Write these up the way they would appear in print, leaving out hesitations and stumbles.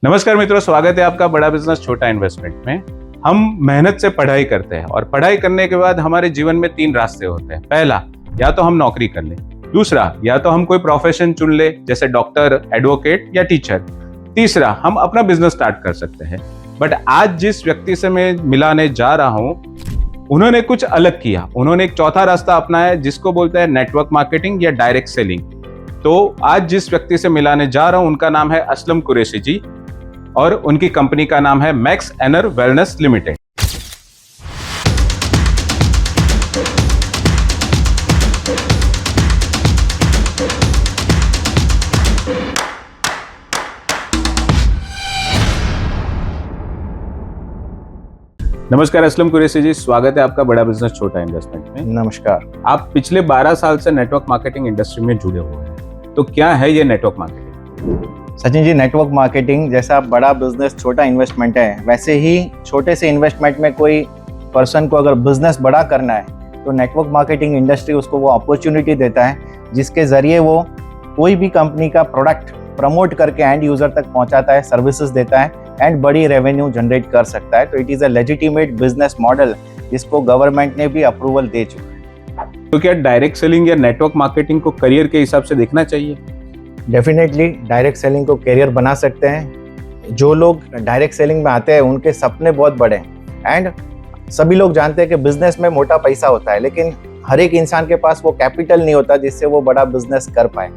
नमस्कार मित्रों, स्वागत है आपका बड़ा बिजनेस छोटा इन्वेस्टमेंट में। हम मेहनत से पढ़ाई करते हैं और पढ़ाई करने के बाद हमारे जीवन में 3 रास्ते होते हैं। पहला, या तो हम नौकरी कर लें। दूसरा, या तो हम कोई प्रोफेशन चुन ले, जैसे डॉक्टर, एडवोकेट या टीचर। तीसरा, हम अपना बिजनेस स्टार्ट कर सकते हैं। बट आज जिस व्यक्ति से मैं मिलाने जा रहा हूँ, उन्होंने कुछ अलग किया। उन्होंने एक चौथा रास्ता अपनाया जिसको बोलते हैं नेटवर्क मार्केटिंग या डायरेक्ट सेलिंग। तो आज जिस व्यक्ति से मिलाने जा रहा हूं उनका नाम है असलम कुरैशी जी और उनकी कंपनी का नाम है मैक्स एनर वेलनेस लिमिटेड। नमस्कार असलम कुरैशी जी, स्वागत है आपका बड़ा बिजनेस छोटा इन्वेस्टमेंट में। नमस्कार। आप पिछले 12 साल से नेटवर्क मार्केटिंग इंडस्ट्री में जुड़े हुए हैं, तो क्या है ये network marketing? Sachin ji, network marketing जैसा बड़ा बिजनेस छोटा इन्वेस्टमेंट है, वैसे ही छोटे से इन्वेस्टमेंट में कोई पर्सन को अगर बिजनेस बड़ा करना है तो नेटवर्क मार्केटिंग इंडस्ट्री उसको वो अपॉर्चुनिटी देता है जिसके ज़रिए वो कोई भी कंपनी का प्रोडक्ट प्रमोट करके एंड यूज़र तक पहुंचाता है, सर्विसेज देता है एंड बड़ी रेवेन्यू जनरेट कर सकता है। तो it is a legitimate business model जिसको गवर्नमेंट ने भी अप्रूवल दे चुका है। तो क्या डायरेक्ट सेलिंग या नेटवर्क मार्केटिंग को करियर के हिसाब से देखना चाहिए? डेफिनेटली डायरेक्ट सेलिंग को करियर बना सकते हैं। जो लोग डायरेक्ट सेलिंग में आते हैं उनके सपने बहुत बड़े हैं एंड सभी लोग जानते हैं कि बिजनेस में मोटा पैसा होता है, लेकिन हर एक इंसान के पास वो कैपिटल नहीं होता जिससे वो बड़ा बिजनेस कर पाए।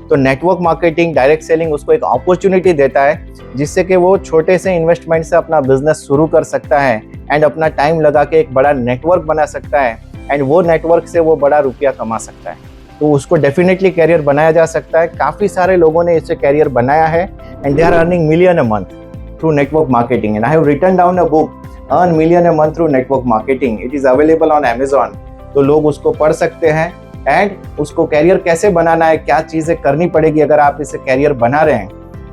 तो नेटवर्क मार्केटिंग, डायरेक्ट सेलिंग उसको एक अपॉर्चुनिटी देता है जिससे कि वो छोटे से इन्वेस्टमेंट से अपना बिजनेस शुरू कर सकता है एंड अपना टाइम लगा के एक बड़ा नेटवर्क बना सकता है एंड वो नेटवर्क से वो बड़ा रुपया कमा सकता है। तो उसको डेफिनेटली कैरियर बनाया जा सकता है। काफ़ी सारे लोगों ने इससे कैरियर बनाया है and they are earning million a month through network marketing and I have written down a book, earn million a month through network marketing. It is available on Amazon. तो लोग उसको पढ़ सकते हैं एंड उसको career कैसे बनाना है, क्या चीज़ें करनी पड़ेगी अगर आप इसे कैरियर बना रहे हैं,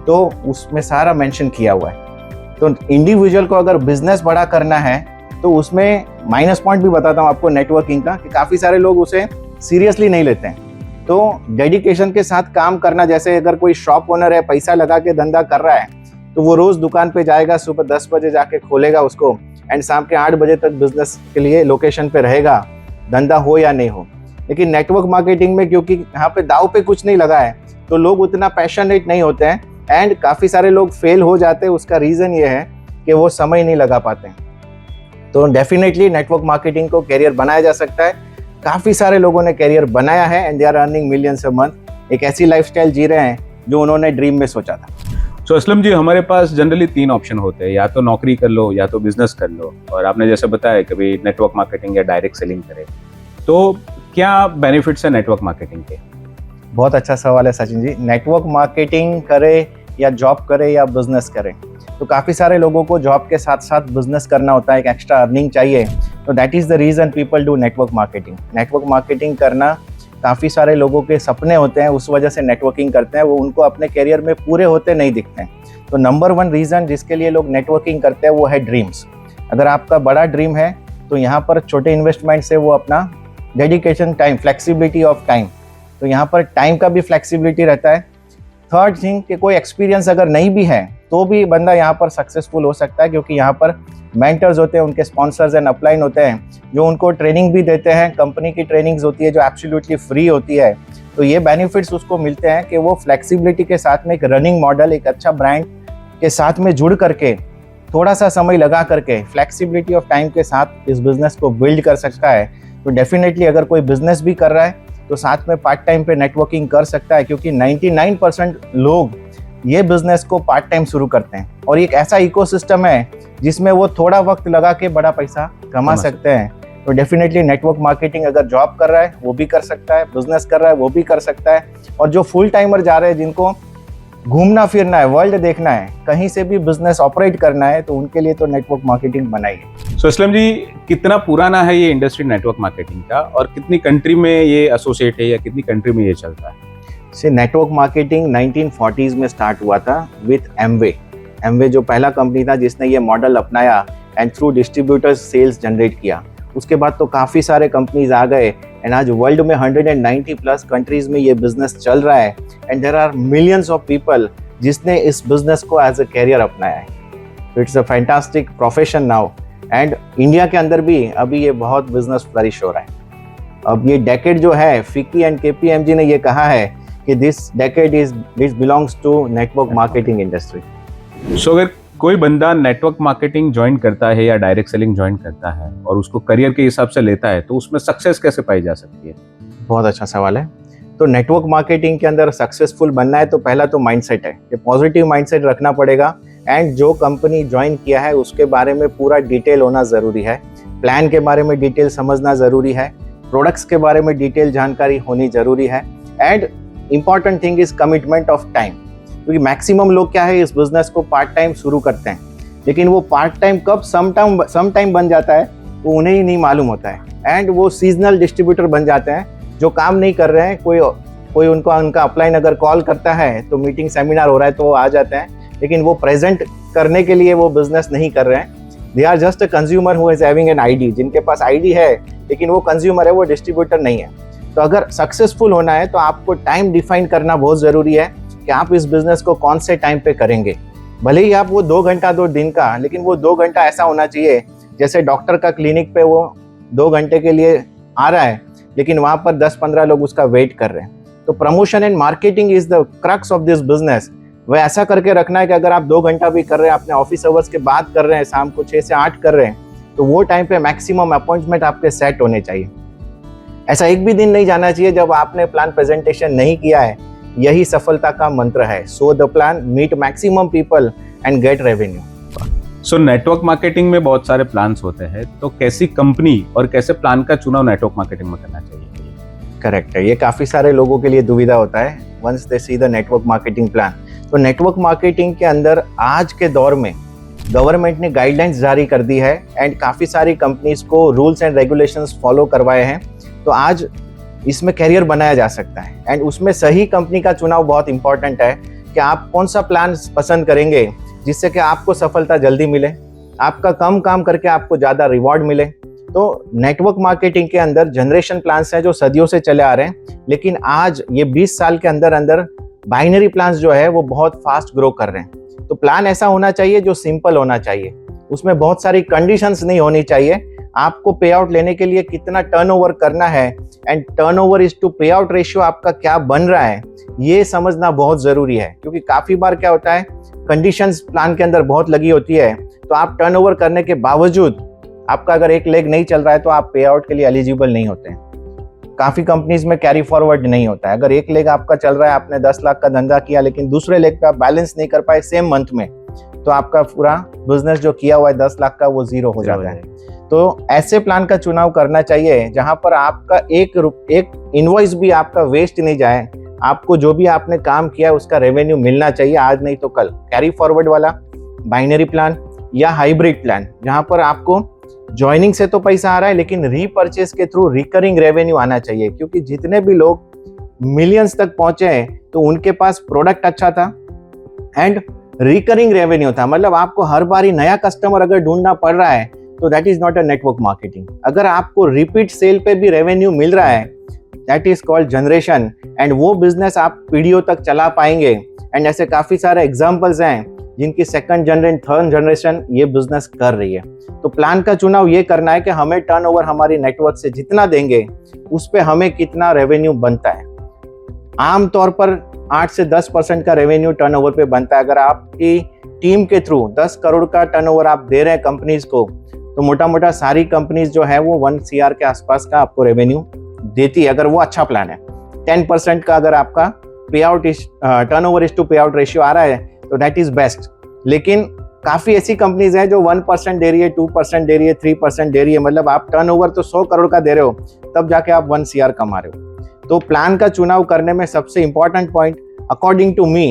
तो उसमें सारा मेंशन किया हुआ है। तो इंडिविजुअल को अगर बिजनेस बड़ा करना है तो उसमें माइनस पॉइंट भी बताता हूँ आपको नेटवर्किंग का, कि काफ़ी सारे लोग उसे सीरियसली नहीं लेते हैं। तो डेडिकेशन के साथ काम करना, जैसे अगर कोई शॉप ओनर है, पैसा लगा के धंधा कर रहा है तो वो रोज़ दुकान पे जाएगा, सुबह 10 बजे जाके खोलेगा उसको एंड शाम के 8 बजे तक बिजनेस के लिए लोकेशन पे रहेगा, धंधा हो या नहीं हो। लेकिन नेटवर्क मार्केटिंग में क्योंकि यहाँ पे दाव पे कुछ नहीं लगा है तो लोग उतना पैशनेट नहीं होते हैं एंड काफ़ी सारे लोग फेल हो जाते हैं। उसका रीज़न ये है कि वो समय नहीं लगा पाते हैं। तो डेफिनेटली नेटवर्क मार्केटिंग को कैरियर बनाया जा सकता है। काफ़ी सारे लोगों ने कैरियर बनाया है and they are earning millions a month. एक ऐसी लाइफस्टाइल जी रहे हैं जो उन्होंने ड्रीम में सोचा था। तो असलम जी, हमारे पास जनरली 3 ऑप्शन होते हैं, या तो नौकरी कर लो, या तो बिजनेस कर लो, और आपने जैसे बताया कभी नेटवर्क मार्केटिंग या डायरेक्ट सेलिंग करें। तो क्या बेनिफिट्स है नेटवर्क मार्केटिंग के? बहुत अच्छा सवाल है सचिन जी। नेटवर्क मार्केटिंग करे या जॉब करे या बिजनेस करें, तो काफ़ी सारे लोगों को जॉब के साथ साथ बिजनेस करना होता है, एक एक्स्ट्रा अर्निंग चाहिए। तो that is the reason people do network marketing. Network marketing करना काफ़ी सारे लोगों के सपने होते हैं, उस वजह से नेटवर्किंग करते हैं। वो उनको अपने करियर में पूरे होते नहीं दिखते हैं। तो नंबर 1 रीज़न जिसके लिए लोग नेटवर्किंग करते हैं वो है ड्रीम्स। अगर आपका बड़ा ड्रीम है तो यहाँ पर छोटे इन्वेस्टमेंट से वो अपना dedication, time, flexibility of time, तो यहाँ पर टाइम का भी फ्लेक्सिबिलिटी रहता है। थर्ड थिंग कि कोई एक्सपीरियंस अगर नहीं भी है तो भी बंदा यहाँ पर सक्सेसफुल हो सकता है, क्योंकि यहाँ पर मेंटर्स होते हैं, उनके स्पॉन्सर्स एंड अपलाइन होते हैं जो उनको ट्रेनिंग भी देते हैं। कंपनी की ट्रेनिंग्स होती है जो एब्सोल्युटली फ्री होती है। तो ये बेनिफिट्स उसको मिलते हैं कि वो फ्लेक्सिबिलिटी के साथ में एक रनिंग मॉडल, एक अच्छा ब्रांड के साथ में जुड़ करके थोड़ा सा समय लगा करके फ्लेक्सिबिलिटी ऑफ टाइम के साथ इस बिज़नेस को बिल्ड कर सकता है। तो डेफिनेटली अगर कोई बिज़नेस भी कर रहा है तो साथ में पार्ट टाइम पे नेटवर्किंग कर सकता है, क्योंकि 99% लोग ये बिज़नेस को पार्ट टाइम शुरू करते हैं और एक ऐसा इकोसिस्टम है जिसमें वो थोड़ा वक्त लगा के बड़ा पैसा कमा सकते हैं। तो डेफिनेटली नेटवर्क मार्केटिंग अगर जॉब कर रहा है वो भी कर सकता है, बिजनेस कर रहा है वो भी कर सकता है, और जो फुल टाइमर जा रहे हैं, जिनको घूमना फिरना है, वर्ल्ड देखना है, कहीं से भी बिजनेस ऑपरेट करना है, तो उनके लिए तो नेटवर्क मार्केटिंग बनाई है। सो असलम जी, कितना पुराना है ये इंडस्ट्री नेटवर्क मार्केटिंग का, और कितनी कंट्री में ये एसोसिएट है या कितनी कंट्री में ये चलता है? से नेटवर्क मार्केटिंग 1940s में स्टार्ट हुआ था विथ एमवे। एमवे जो पहला कंपनी था जिसने ये मॉडल अपनाया and through distributors sales generate किया। उसके बाद तो काफ़ी सारे कंपनीज आ गए एंड आज वर्ल्ड में 190 प्लस कंट्रीज में ये बिजनेस चल रहा है and there are millions of people जिसने इस बिजनेस को एज अ कैरियर अपनाया है। तो it's a fantastic profession now, and India के अंदर भी अभी ये बहुत बिजनेस फ्लरिश हो रहा है। अब ये डेकेड जो है, फिकी एंड केपीएमजी ने ये कहा है कि this belongs to network marketing industry. So अगर कोई बंदा नेटवर्क मार्केटिंग ज्वाइन करता है या डायरेक्ट सेलिंग ज्वाइन करता है और उसको करियर के हिसाब से लेता है, तो उसमें सक्सेस कैसे पाई जा सकती है? बहुत अच्छा सवाल है। तो नेटवर्क मार्केटिंग के अंदर सक्सेसफुल बनना है तो पहला तो माइंडसेट है, ये पॉजिटिव माइंडसेट रखना पड़ेगा। एंड जो कंपनी ज्वाइन किया है उसके बारे में पूरा डिटेल होना ज़रूरी है, प्लान के बारे में डिटेल समझना ज़रूरी है, प्रोडक्ट्स के बारे में डिटेल जानकारी होनी ज़रूरी है। And important thing is commitment of time, क्योंकि मैक्सिमम लोग क्या है, इस बिजनेस को पार्ट टाइम शुरू करते हैं, लेकिन वो पार्ट टाइम कब सम टाइम बन जाता है वो उन्हें ही नहीं मालूम होता है। एंड वो सीजनल डिस्ट्रीब्यूटर बन जाते हैं, जो काम नहीं कर रहे हैं, कोई उनका अपलाइन अगर कॉल करता है तो मीटिंग सेमिनार हो रहा है तो वो आ जाते हैं, लेकिन वो प्रेजेंट करने के लिए वो बिजनेस नहीं कर रहे हैं। They are just a consumer who is having an ID, जिनके पास आईडी है लेकिन वो कंज्यूमर है, वो डिस्ट्रीब्यूटर नहीं है। तो अगर सक्सेसफुल होना है तो आपको टाइम डिफाइन करना बहुत ज़रूरी है कि आप इस बिजनेस को कौन से टाइम पे करेंगे। भले ही आप वो 2 घंटा 2 दिन का, लेकिन वो 2 घंटा ऐसा होना चाहिए जैसे डॉक्टर का क्लिनिक पे वो 2 घंटे के लिए आ रहा है, लेकिन वहाँ पर 10-15 लोग उसका वेट कर रहे हैं। तो promotion and marketing is the crux of this business. वह ऐसा करके रखना है कि अगर आप 2 घंटा भी कर रहे हैं, अपने ऑफिस आवर्स के बाद कर रहे हैं, शाम को 6 से 8 कर रहे हैं, तो वो टाइम पे मैक्सिमम अपॉइंटमेंट आपके सेट होने चाहिए। ऐसा एक भी दिन नहीं जाना चाहिए जब आपने प्लान प्रेजेंटेशन नहीं किया है। यही सफलता का मंत्र है। So the plan, meet maximum people and get revenue. So network marketing में बहुत सारे प्लान्स होते हैं, तो कैसी कंपनी और कैसे प्लान का चुनाव नेटवर्क मार्केटिंग में करना चाहिए? करेक्ट है, ये काफ़ी सारे लोगों के लिए दुविधा होता है once they see the network marketing plan. तो नेटवर्क मार्केटिंग के अंदर आज के दौर में गवर्नमेंट ने गाइडलाइंस जारी कर दी है एंड काफ़ी सारी कंपनीज को रूल्स एंड रेगुलेशंस फॉलो करवाए हैं। तो आज इसमें कैरियर बनाया जा सकता है, एंड उसमें सही कंपनी का चुनाव बहुत इंपॉर्टेंट है कि आप कौन सा प्लान पसंद करेंगे जिससे कि आपको सफलता जल्दी मिले, आपका कम काम करके आपको ज़्यादा रिवॉर्ड मिले। तो नेटवर्क मार्केटिंग के अंदर जनरेशन प्लान्स हैं जो सदियों से चले आ रहे हैं, लेकिन आज ये 20 साल के अंदर अंदर बाइनरी प्लान्स जो है वो बहुत फास्ट ग्रो कर रहे हैं। तो प्लान ऐसा होना चाहिए जो सिंपल होना चाहिए, उसमें बहुत सारी कंडीशंस नहीं होनी चाहिए। आपको पे आउट लेने के लिए कितना टर्नओवर करना है and turnover is to pay out ratio आपका क्या बन रहा है, ये समझना बहुत ज़रूरी है। क्योंकि काफ़ी बार क्या होता है, कंडीशंस प्लान के अंदर बहुत लगी होती है, तो आप टर्नओवर करने के बावजूद आपका अगर एक लेग नहीं चल रहा है तो आप पे आउट के लिए एलिजिबल नहीं होते हैं। काफ़ी कंपनीज में कैरी फॉरवर्ड नहीं होता है। अगर एक लेग आपका चल रहा है, आपने 10 लाख का धंधा किया, लेकिन दूसरे लेग पे आप बैलेंस नहीं कर पाए सेम मंथ में, तो आपका पूरा बिजनेस जो किया हुआ है 10 लाख का वो जीरो हो जाता है। तो ऐसे प्लान का चुनाव करना चाहिए जहां पर आपका एक इनवॉइस भी आपका वेस्ट नहीं जाए। आपको जो भी आपने काम किया उसका रेवेन्यू मिलना चाहिए, आज नहीं तो कल। कैरी फॉरवर्ड वाला बाइनरी प्लान या हाइब्रिड प्लान, जहां पर आपको ज्वाइनिंग से तो पैसा आ रहा है लेकिन रीपरचेस के थ्रू रिकरिंग रेवेन्यू आना चाहिए। क्योंकि जितने भी लोग मिलियंस तक पहुंचे हैं तो उनके पास प्रोडक्ट अच्छा था एंड रिकरिंग रेवेन्यू था। मतलब आपको हर बारी नया कस्टमर अगर ढूंढना पड़ रहा है तो that is not a network marketing. अगर आपको रिपीट सेल पे भी रेवेन्यू मिल रहा है, that is called generation, and वो बिजनेस आप पीढ़ियों तक चला पाएंगे। एंड ऐसे काफी सारे एग्जांपल्स हैं जिनकी 2nd जनरेशन 3rd जनरेशन ये बिजनेस कर रही है। तो प्लान का चुनाव ये करना है कि हमें टर्नओवर हमारी नेटवर्क से जितना देंगे उस पे हमें कितना रेवेन्यू बनता है। आमतौर पर 8 से 10% का रेवेन्यू टर्नओवर पे बनता है। अगर आपकी टीम के थ्रू 10 करोड़ का टर्नओवर आप दे रहे हैं कंपनीज को, तो मोटा मोटा सारी कंपनीज जो है वो 1 CR के आसपास का आपको रेवेन्यू देती है, अगर वो अच्छा प्लान है। 10% का अगर आपका पे out turnover is to pay out ratio आ रहा है तो दैट इज बेस्ट। लेकिन काफ़ी ऐसी कंपनीज हैं जो 1% दे रही है, 2% दे रही है, 3% दे रही है। मतलब आप टर्नओवर तो 100 करोड़ का दे रहे हो, तब जाके आप 1 CR कमा रहे हो। तो प्लान का चुनाव करने में सबसे important point according to me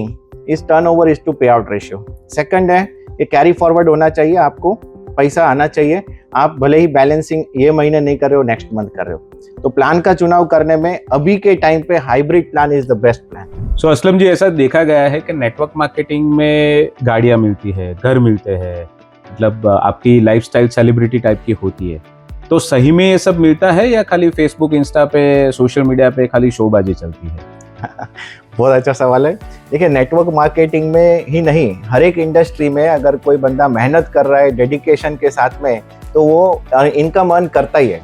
is turnover is to pay out ratio. Second है कि कैरी फॉरवर्ड होना चाहिए, आपको पैसा आना चाहिए। आप भले ही बैलेंसिंग ये महीने नहीं कर रहे हो, नेक्स्ट मंथ कर रहे हो। तो प्लान का चुनाव करने में अभी के टाइम पे hybrid plan is the best plan. So Aslam ji, ऐसा देखा गया है कि नेटवर्क मार्केटिंग में गाड़ियां मिलती है, घर मिलते हैं, मतलब आपकी लाइफस्टाइल सेलिब्रिटी टाइप की होती है। तो सही में ये सब मिलता है या खाली फेसबुक इंस्टा पे सोशल मीडिया पे खाली शोबाजी चलती है? बहुत अच्छा सवाल है। देखिए, नेटवर्क मार्केटिंग में ही नहीं, हर एक इंडस्ट्री में अगर कोई बंदा मेहनत कर रहा है डेडिकेशन के साथ में, तो वो इनकम अर्न करता ही है।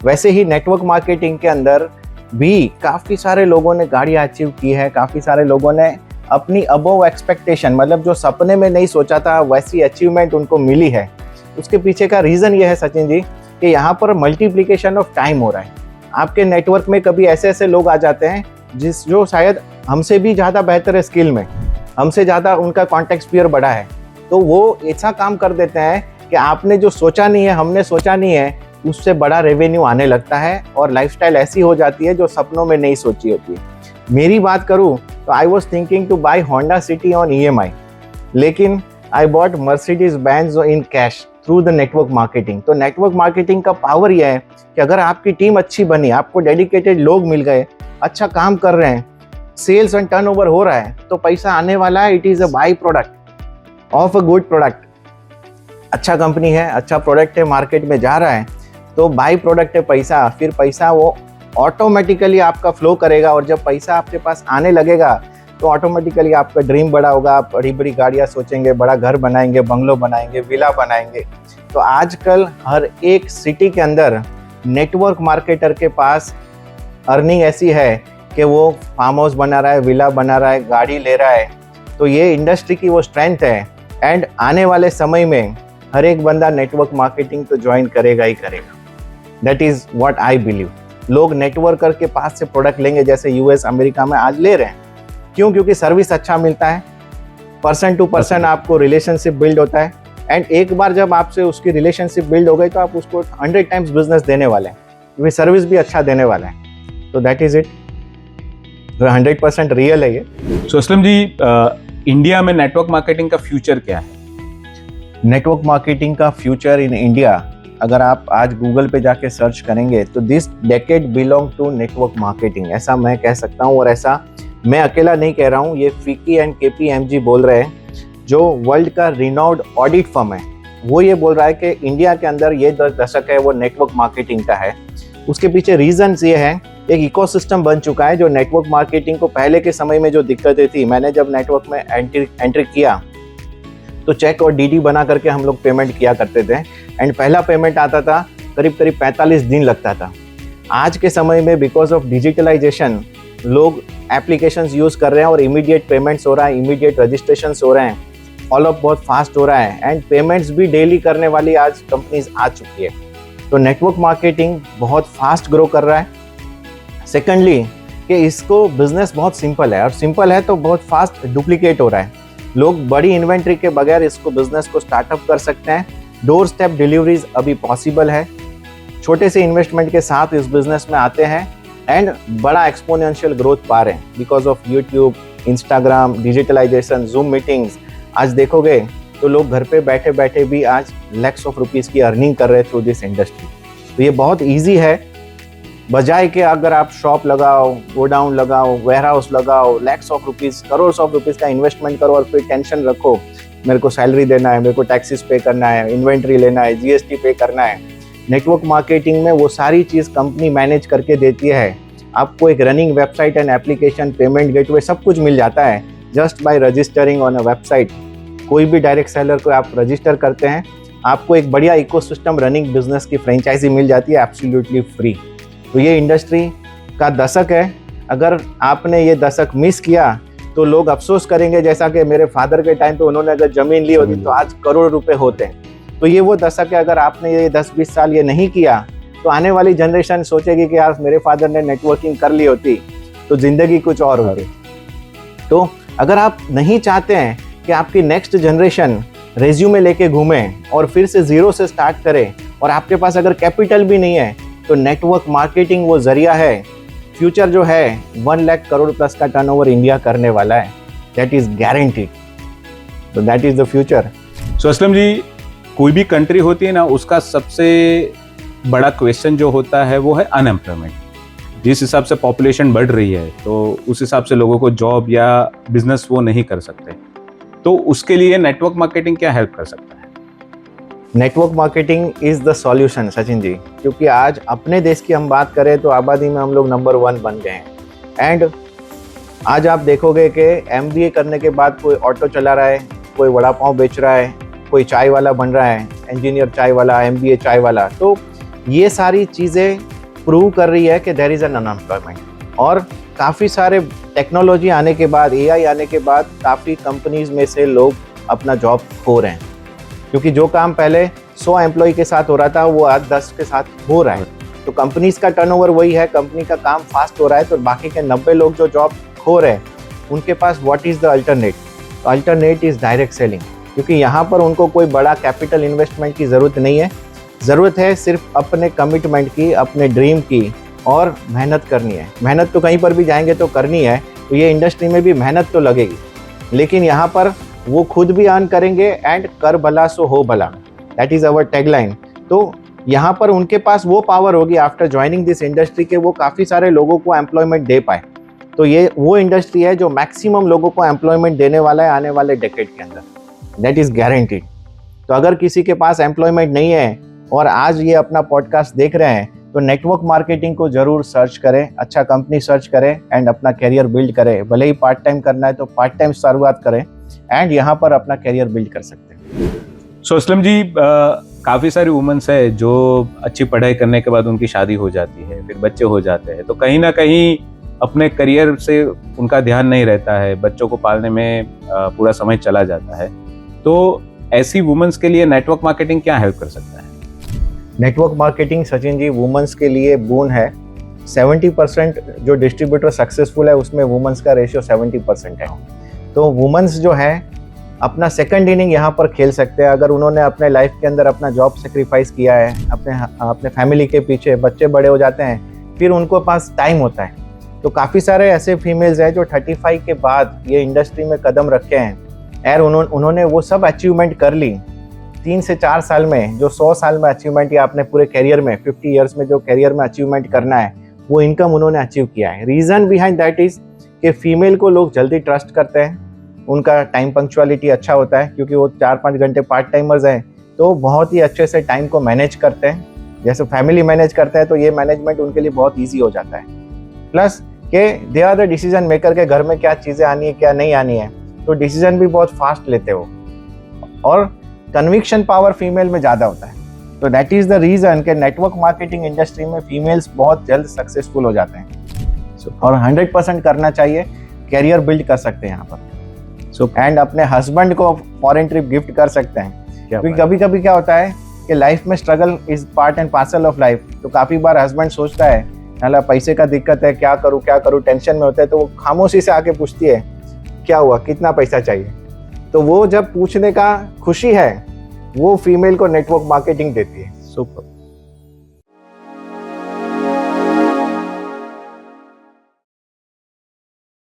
वैसे ही नेटवर्क मार्केटिंग के अंदर भी काफ़ी सारे लोगों ने गाड़ियाँ अचीव की है, काफ़ी सारे लोगों ने अपनी अबोव एक्सपेक्टेशन, मतलब जो सपने में नहीं सोचा था वैसी अचीवमेंट उनको मिली है। उसके पीछे का रीज़न ये है सचिन जी कि यहाँ पर मल्टीप्लिकेशन ऑफ टाइम हो रहा है। आपके नेटवर्क में कभी ऐसे ऐसे लोग आ जाते हैं जो शायद हमसे भी ज़्यादा बेहतर है स्किल में, हमसे ज़्यादा उनका कॉन्टेक्ट स्फीयर बड़ा है, तो वो ऐसा काम कर देते हैं कि आपने जो सोचा नहीं है, हमने सोचा नहीं है, उससे बड़ा रेवेन्यू आने लगता है और लाइफस्टाइल ऐसी हो जाती है जो सपनों में नहीं सोची होती है। मेरी बात करूँ तो I was thinking two by Honda city on EMI, लेकिन I bought Mercedes Benz in cash through the network marketing. तो नेटवर्क मार्केटिंग का पावर यह है कि अगर आपकी टीम अच्छी बनी, आपको डेडिकेटेड लोग मिल गए, अच्छा काम कर रहे हैं, सेल्स एंड टर्नओवर हो रहा है, तो पैसा आने वाला है। It is a by product of a good product. अच्छा कंपनी है, अच्छा प्रोडक्ट है, मार्केट में जा रहा है, तो बाई प्रोडक्ट है पैसा, फिर पैसा वो ऑटोमेटिकली आपका फ्लो करेगा। और जब पैसा आपके पास आने लगेगा तो ऑटोमेटिकली आपका ड्रीम बड़ा होगा, आप बड़ी बड़ी गाड़ियाँ सोचेंगे, बड़ा घर बनाएंगे, बंगलो बनाएंगे, विला बनाएंगे। तो आजकल हर एक सिटी के अंदर नेटवर्क मार्केटर के पास अर्निंग ऐसी है कि वो फार्म हाउस बना रहा है, विला बना रहा है, गाड़ी ले रहा है। तो ये इंडस्ट्री की वो स्ट्रेंथ है। एंड आने वाले समय में हर एक बंदा नेटवर्क मार्केटिंग तो ज्वाइन करेगा ही करेगा। That is what I believe. लोग नेटवर्कर के पास से प्रोडक्ट लेंगे, जैसे US अमेरिका में आज ले रहे हैं। क्यों? क्योंकि सर्विस अच्छा मिलता है, पर्सन टू पर्सन आपको रिलेशनशिप बिल्ड होता है। एंड एक बार जब आपसे उसकी रिलेशनशिप बिल्ड हो गई तो आप उसको 100 टाइम्स बिजनेस देने वाले हैं, क्योंकि सर्विस भी अच्छा देने वाला है। तो दैट इज़ इट, 100% रियल है ये। सो असलम जी, इंडिया में नेटवर्क मार्केटिंग का फ्यूचर क्या है? नेटवर्क मार्केटिंग का फ्यूचर इन इंडिया, अगर आप आज गूगल पे जाके सर्च करेंगे तो this decade belong to network marketing, ऐसा मैं कह सकता हूँ। और ऐसा मैं अकेला नहीं कह रहा हूँ, ये FICCI एंड KPMG बोल रहे हैं, जो वर्ल्ड का रिनाउंड ऑडिट फर्म है। वो ये बोल रहा है कि इंडिया के अंदर ये दशक है वो नेटवर्क मार्केटिंग का है। उसके पीछे रीजंस ये है, एक इकोसिस्टम बन चुका है जो नेटवर्क मार्केटिंग को, पहले के समय में जो दिक्कतें थी, मैंने जब नेटवर्क में एंट्री किया तो चेक और DD बना करके हम लोग पेमेंट किया करते थे। एंड पहला पेमेंट आता था करीब 45 दिन लगता था। आज के समय में बिकॉज ऑफ डिजिटलाइजेशन लोग एप्लीकेशंस यूज़ कर रहे हैं और इमीडिएट पेमेंट्स हो रहा है, इमीडिएट रजिस्ट्रेशंस हो रहे हैं, फॉलोअप बहुत फास्ट हो रहा है एंड पेमेंट्स भी डेली करने वाली आज कंपनीज आ चुकी है। तो नेटवर्क मार्केटिंग बहुत फास्ट ग्रो कर रहा है। सेकेंडली कि इसको बिजनेस बहुत सिंपल है, और सिंपल है तो बहुत फास्ट डुप्लीकेट हो रहा है। लोग बड़ी इन्वेंट्री के बगैर इसको बिजनेस को स्टार्टअप कर सकते हैं। डोर स्टेप डिलीवरीज अभी पॉसिबल है। छोटे से इन्वेस्टमेंट के साथ इस बिजनेस में आते हैं एंड बड़ा एक्सपोनेंशियल ग्रोथ पा रहे हैं because of YouTube, Instagram, digitalisation, Zoom meetings. आज देखोगे तो लोग घर पे बैठे बैठे भी आज लैक्स ऑफ रुपीस की अर्निंग कर रहे हैं थ्रू दिस इंडस्ट्री। तो ये बहुत ईजी है, बजाय के अगर आप शॉप लगाओ, गोडाउन लगाओ, वेयर हाउस लगाओ, lakhs of rupees, crore of rupees का इन्वेस्टमेंट करो और फिर टेंशन रखो, मेरे को सैलरी देना है, मेरे को टैक्सेस पे करना है, इन्वेंट्री लेना है, GST पे करना है। नेटवर्क मार्केटिंग में वो सारी चीज़ कंपनी मैनेज करके देती है। आपको एक running website and application, payment gateway, सब कुछ मिल जाता है just by registering on a website. कोई भी डायरेक्ट सेलर को आप रजिस्टर करते हैं, आपको एक बढ़िया इकोसिस्टम रनिंग बिजनेस की फ्रेंचाइजी मिल जाती है एब्सोल्युटली फ्री। तो ये इंडस्ट्री का दशक है। अगर आपने ये दशक मिस किया तो लोग अफसोस करेंगे, जैसा कि मेरे फादर के टाइम पे उन्होंने अगर ज़मीन ली होती तो आज करोड़ रुपए होते हैं। तो ये वो दशक है, अगर आपने ये 10-20 साल ये नहीं किया तो आने वाली जनरेशन सोचेगी कि यार मेरे फादर ने नेटवर्किंग कर ली होती तो ज़िंदगी कुछ और होती। तो अगर आप नहीं चाहते हैं कि आपकी नेक्स्ट जनरेशन रेज्यूमे लेके घूमे और फिर से ज़ीरो से स्टार्ट करे, और आपके पास अगर कैपिटल भी नहीं है, तो नेटवर्क मार्केटिंग वो जरिया है। फ्यूचर जो है 1 लाख करोड़ प्लस का टर्नओवर इंडिया करने वाला है, दैट इज गारंटीड। तो दैट इज द फ्यूचर। सो असलम जी, कोई भी कंट्री होती है ना, उसका सबसे बड़ा क्वेश्चन जो होता है वो है अनएम्प्लॉयमेंट। जिस हिसाब से पॉपुलेशन बढ़ रही है तो उस हिसाब से लोगों को जॉब या बिजनेस वो नहीं कर सकते। तो उसके लिए नेटवर्क मार्केटिंग क्या हेल्प कर सकता है? Network marketing is the solution Sachin ji, क्योंकि आज अपने देश की हम बात करें तो आबादी में हम लोग नंबर 1 बन गए हैं। एंड आज आप देखोगे कि एमबीए करने के बाद कोई ऑटो चला रहा है, कोई वड़ा पाव बेच रहा है, कोई चाय वाला बन रहा है, इंजीनियर चाय वाला, एमबीए चाय वाला। तो ये सारी चीज़ें प्रूव कर रही है कि देयर इज़ एन अनएम्प्लॉयमेंट। और काफ़ी सारे टेक्नोलॉजी आने के बाद, एआई आने के बाद काफ़ी कंपनीज़ में से लोग अपना जॉब खो रहे हैं, क्योंकि जो काम पहले 100 एम्प्लॉय के साथ हो रहा था वो आज 10 के साथ हो रहा है। तो कंपनीज का टर्नओवर वही है, कंपनी का काम फास्ट हो रहा है, तो बाकी के 90 लोग जो जॉब खो रहे हैं उनके पास what is the alternate? Alternate is direct selling, क्योंकि यहाँ पर उनको कोई बड़ा कैपिटल इन्वेस्टमेंट की ज़रूरत नहीं है। ज़रूरत है सिर्फ अपने कमिटमेंट की, अपने ड्रीम की, और मेहनत करनी है। मेहनत तो कहीं पर भी जाएंगे तो करनी है, तो ये इंडस्ट्री में भी मेहनत तो लगेगी, लेकिन यहाँ पर वो खुद भी अर्न करेंगे एंड कर भला सो हो भला, दैट इज़ अवर टैगलाइन। तो यहाँ पर उनके पास वो पावर होगी आफ्टर ज्वाइनिंग दिस इंडस्ट्री के वो काफ़ी सारे लोगों को एम्प्लॉयमेंट दे पाए। तो ये वो इंडस्ट्री है जो मैक्सिमम लोगों को एम्प्लॉयमेंट देने वाला है आने वाले डेकेड के अंदर, दैट इज़ गारंटीड। तो अगर किसी के पास एम्प्लॉयमेंट नहीं है और आज ये अपना पॉडकास्ट देख रहे हैं, तो नेटवर्क मार्केटिंग को ज़रूर सर्च करें, अच्छा कंपनी सर्च करें एंड अपना कैरियर बिल्ड करें। भले ही पार्ट टाइम करना है तो पार्ट टाइम शुरुआत करें एंड यहाँ पर अपना कैरियर बिल्ड कर सकते हैं। सो असलम जी, काफ़ी सारी वुमेन्स है जो अच्छी पढ़ाई करने के बाद उनकी शादी हो जाती है, फिर बच्चे हो जाते हैं, तो कहीं ना कहीं अपने करियर से उनका ध्यान नहीं रहता है, बच्चों को पालने में पूरा समय चला जाता है। तो ऐसी वुमेन्स के लिए नेटवर्क मार्केटिंग क्या हेल्प कर सकता है? Network marketing Sachin ji women's के लिए बून है। 70% जो डिस्ट्रीब्यूटर सक्सेसफुल है उसमें वुमेन्स का रेशियो 70% है। तो वुमेन्स जो है अपना सेकंड इनिंग यहाँ पर खेल सकते हैं। अगर उन्होंने अपने लाइफ के अंदर अपना जॉब सेक्रीफाइस किया है, अपने फैमिली के पीछे, बच्चे बड़े हो जाते हैं, फिर उनको पास टाइम होता है। तो काफ़ी सारे ऐसे फीमेल्स हैं जो 35 के बाद ये इंडस्ट्री में कदम रखे हैं और उन्होंने वो सब अचीवमेंट कर ली 3 से 4 साल में। जो 100 साल में अचीवमेंट या अपने पूरे करियर में 50 ईयर्स में जो करियर में अचीवमेंट करना है वो इनकम उन्होंने अचीव किया है। रीज़न बिहाइंड दैट इज़ कि फीमेल को लोग जल्दी ट्रस्ट करते हैं, उनका टाइम पंक्चुअलिटी अच्छा होता है, क्योंकि वो 4-5 घंटे पार्ट टाइमर्स हैं, तो बहुत ही अच्छे से टाइम को मैनेज करते हैं। जैसे फैमिली मैनेज करते हैं तो ये मैनेजमेंट उनके लिए बहुत ईजी हो जाता है। प्लस के they are the decision maker के घर में क्या चीज़ें आनी है क्या नहीं आनी है, तो डिसीजन भी बहुत फास्ट लेते हो और कन्विक्शन पावर फीमेल में ज़्यादा होता है। तो दैट इज़ द रीज़न कि नेटवर्क मार्केटिंग इंडस्ट्री में फीमेल्स बहुत जल्द सक्सेसफुल हो जाते हैं और 100% करना चाहिए, कैरियर बिल्ड कर सकते हैं यहाँ पर। एंड अपने हस्बैंड को फॉरेन ट्रिप गिफ्ट कर सकते हैं, क्योंकि कभी कभी क्या होता है कि लाइफ में struggle is part and parcel of life. तो काफ़ी बार हस्बैंड सोचता है नाला पैसे का दिक्कत है, क्या करूँ, टेंशन में होता है, तो वो खामोशी से आके पूछती है क्या हुआ, कितना पैसा चाहिए। तो वो जब पूछने का खुशी है वो फीमेल को नेटवर्क मार्केटिंग देती है। सुपर।